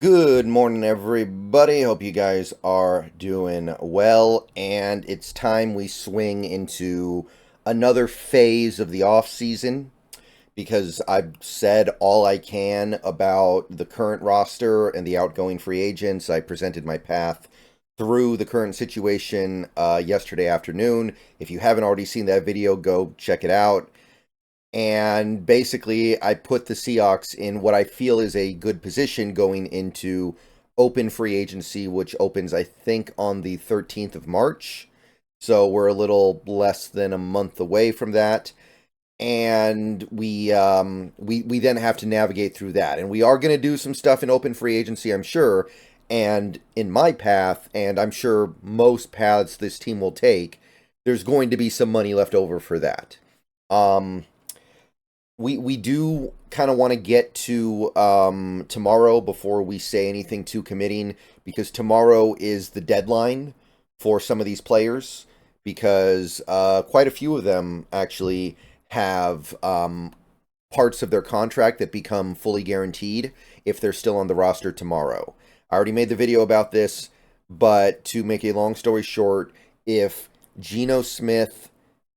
Good morning, everybody. Hope you guys are doing well. And it's time we swing into another phase of the off season because I've said all I can about the current roster and the outgoing free agents. I presented my path through the current situation yesterday afternoon. If you haven't already seen that video, go check it out. And basically, I put the Seahawks in what I feel is a good position going into open free agency, which opens, I think, on the 13th of March. So we're a little less than a month away from that. And we then have to navigate through that. And we are going to do some stuff in open free agency, I'm sure. And in my path, and I'm sure most paths this team will take, there's going to be some money left over for that. Um, we do kind of want to get to tomorrow before we say anything too committing, because tomorrow is the deadline for some of these players, because quite a few of them actually have parts of their contract that become fully guaranteed if they're still on the roster tomorrow. I already made the video about this, but to make a long story short, if Geno Smith,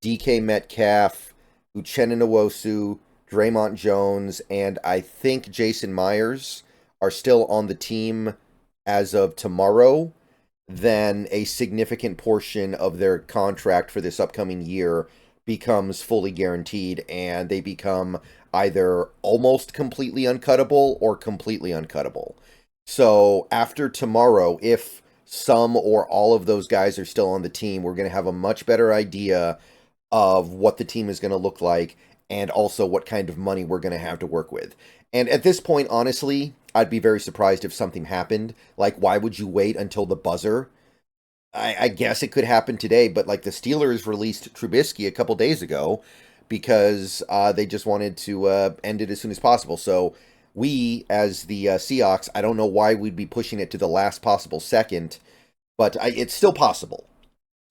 DK Metcalf, Uchenna Nwosu, Draymond Jones, and I think Jason Myers are still on the team as of tomorrow, then a significant portion of their contract for this upcoming year becomes fully guaranteed, and they become either almost completely uncuttable or completely uncuttable. So after tomorrow, if some or all of those guys are still on the team, we're going to have a much better idea of what the team is going to look like and also what kind of money we're going to have to work with. And at this point, honestly, I'd be very surprised if something happened. Like, why would you wait until the buzzer? I guess it could happen today, but like the Steelers released Trubisky a couple days ago because they just wanted to end it as soon as possible. So we, as the Seahawks, I don't know why we'd be pushing it to the last possible second, but it's still possible.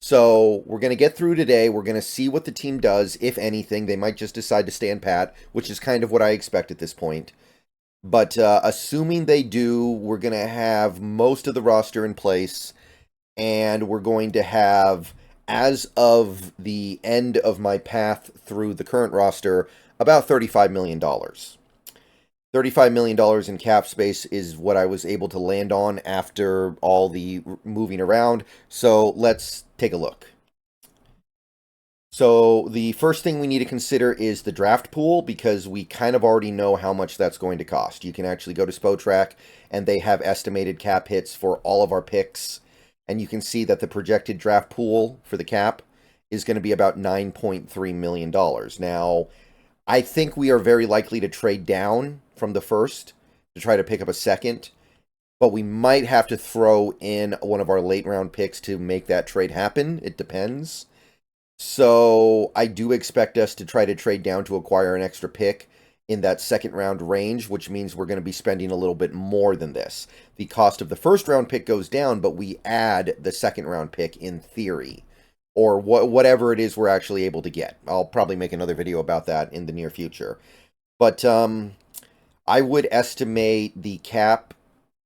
So we're going to get through today. We're going to see what the team does, if anything. They might just decide to stand pat, which is kind of what I expect at this point. But assuming they do, we're going to have most of the roster in place, and we're going to have, as of the end of my path through the current roster, about $35 million. $35 million in cap space is what I was able to land on after all the moving around. So let's take a look. So the first thing we need to consider is the draft pool, because we kind of already know how much that's going to cost. You can actually go to Spotrac, and they have estimated cap hits for all of our picks. And you can see that the projected draft pool for the cap is going to be about $9.3 million. Now, I think we are very likely to trade down from the first to try to pick up a second, but we might have to throw in one of our late round picks to make that trade happen. It depends. So I do expect us to try to trade down to acquire an extra pick in that second round range, which means we're going to be spending a little bit more than this. The cost of the first round pick goes down, but we add the second round pick in theory, or whatever it is we're actually able to get. I'll probably make another video about that in the near future. But I would estimate the cap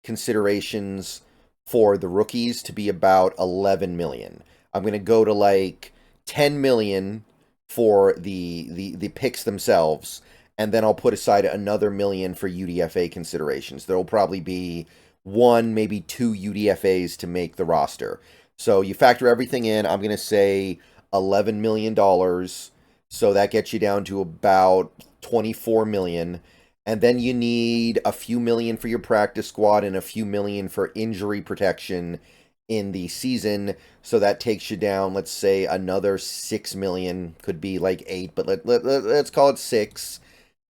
considerations for the rookies to be about 11 million. I'm going to go to like 10 million for the picks themselves, and then I'll put aside another million for UDFA considerations. There'll probably be one, maybe two UDFAs to make the roster. So you factor everything in, I'm going to say $11 million. So that gets you down to about 24 million. And then you need a few million for your practice squad and a few million for injury protection in the season. So that takes you down, let's say, another 6 million. Could be like 8, but let's call it 6.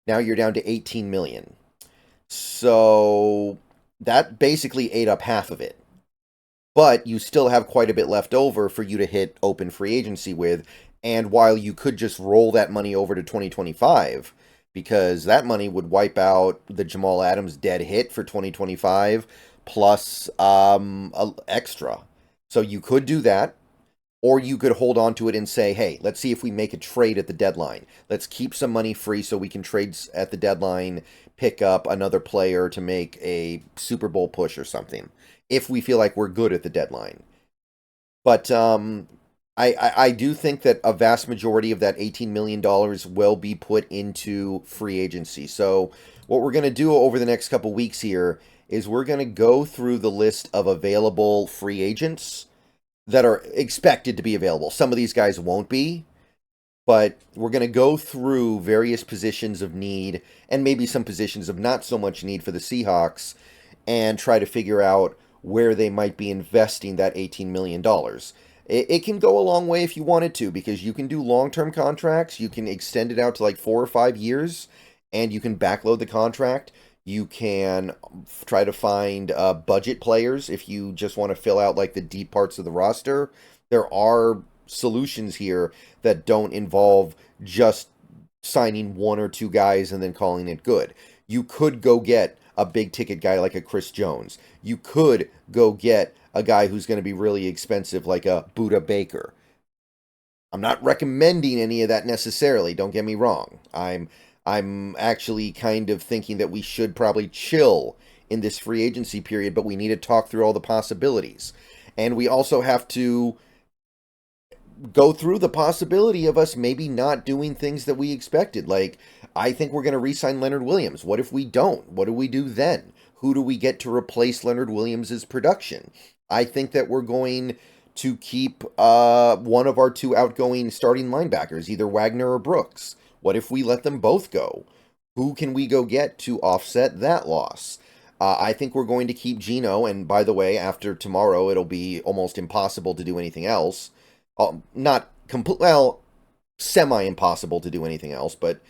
Now you're down to 18 million. So that basically ate up half of it. But you still have quite a bit left over for you to hit open free agency with. And while you could just roll that money over to 2025, because that money would wipe out the Jamal Adams dead hit for 2025 plus extra. So you could do that. Or you could hold on to it and say, hey, let's see if we make a trade at the deadline. Let's keep some money free so we can trade at the deadline, pick up another player to make a Super Bowl push or something, if we feel like we're good at the deadline. But I do think that a vast majority of that $18 million will be put into free agency. So what we're going to do over the next couple weeks here is we're going to go through the list of available free agents that are expected to be available. Some of these guys won't be, but we're going to go through various positions of need and maybe some positions of not so much need for the Seahawks and try to figure out where they might be investing that $18 million. It can go a long way if you wanted to, because you can do long-term contracts. You can extend it out to like 4 or 5 years, and you can backload the contract. You can try to find budget players if you just want to fill out like the deep parts of the roster. There are solutions here that don't involve just signing 1 or 2 guys and then calling it good. You could go get a big ticket guy like a Chris Jones. You could go get a guy who's going to be really expensive like a Buda Baker. I'm not recommending any of that necessarily, don't get me wrong. I'm actually kind of thinking that we should probably chill in this free agency period, but we need to talk through all the possibilities. And we also have to go through the possibility of us maybe not doing things that we expected. Like, I think we're going to re-sign Leonard Williams. What if we don't? What do we do then? Who do we get to replace Leonard Williams' production? I think that we're going to keep one of our 2 outgoing starting linebackers, either Wagner or Brooks. What if we let them both go? Who can we go get to offset that loss? I think we're going to keep Geno, and by the way, after tomorrow, it'll be almost impossible to do anything else. Not complete, well, semi-impossible to do anything else, but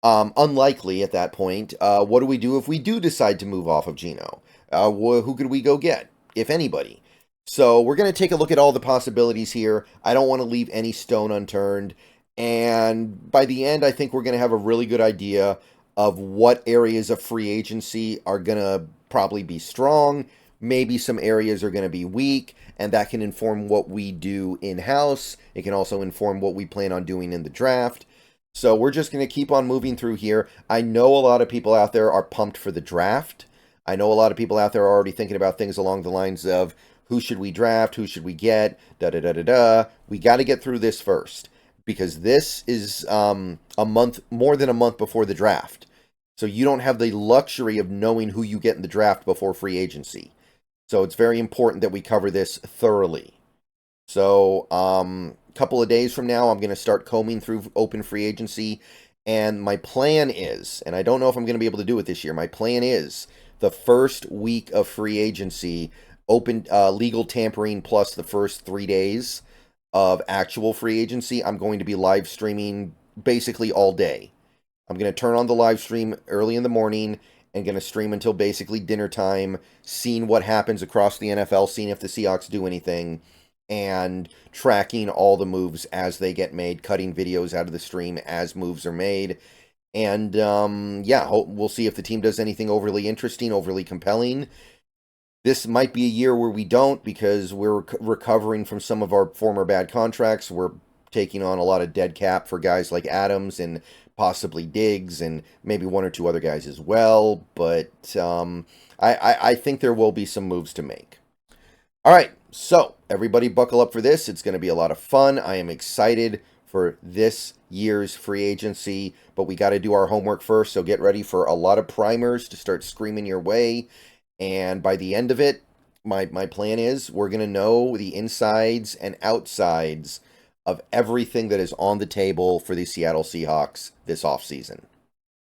unlikely at that point. What do we do if we do decide to move off of Geno? Who could we go get, if anybody? So we're going to take a look at all the possibilities here. I don't want to leave any stone unturned. And by the end, I think we're going to have a really good idea of what areas of free agency are going to probably be strong. Maybe some areas are going to be weak, and that can inform what we do in-house. It can also inform what we plan on doing in the draft. So we're just going to keep on moving through here. I know a lot of people out there are pumped for the draft. I know a lot of people out there are already thinking about things along the lines of, who should we draft? Who should we get? Da-da-da-da-da. We got to get through this first, because this is a month, more than a month before the draft. So you don't have the luxury of knowing who you get in the draft before free agency. So it's very important that we cover this thoroughly. So a couple of days from now, I'm going to start combing through open free agency. And my plan is, and I don't know if I'm going to be able to do it this year, my plan is the first week of free agency, open legal tampering plus the first 3 days of actual free agency, I'm going to be live streaming basically all day. I'm going to turn on the live stream early in the morning and going to stream until basically dinner time, seeing what happens across the NFL, seeing if the Seahawks do anything, and tracking all the moves as they get made, cutting videos out of the stream as moves are made. And yeah, we'll see if the team does anything overly interesting, overly compelling. This might be a year where we don't, because we're recovering from some of our former bad contracts. We're taking on a lot of dead cap for guys like Adams and possibly Diggs and maybe 1 or 2 other guys as well. But I think there will be some moves to make. All right, so everybody buckle up for this. It's going to be a lot of fun. I am excited for this year's free agency, but we got to do our homework first. So get ready for a lot of primers to start screaming your way. And by the end of it, my plan is we're going to know the insides and outsides of everything that is on the table for the Seattle Seahawks this offseason.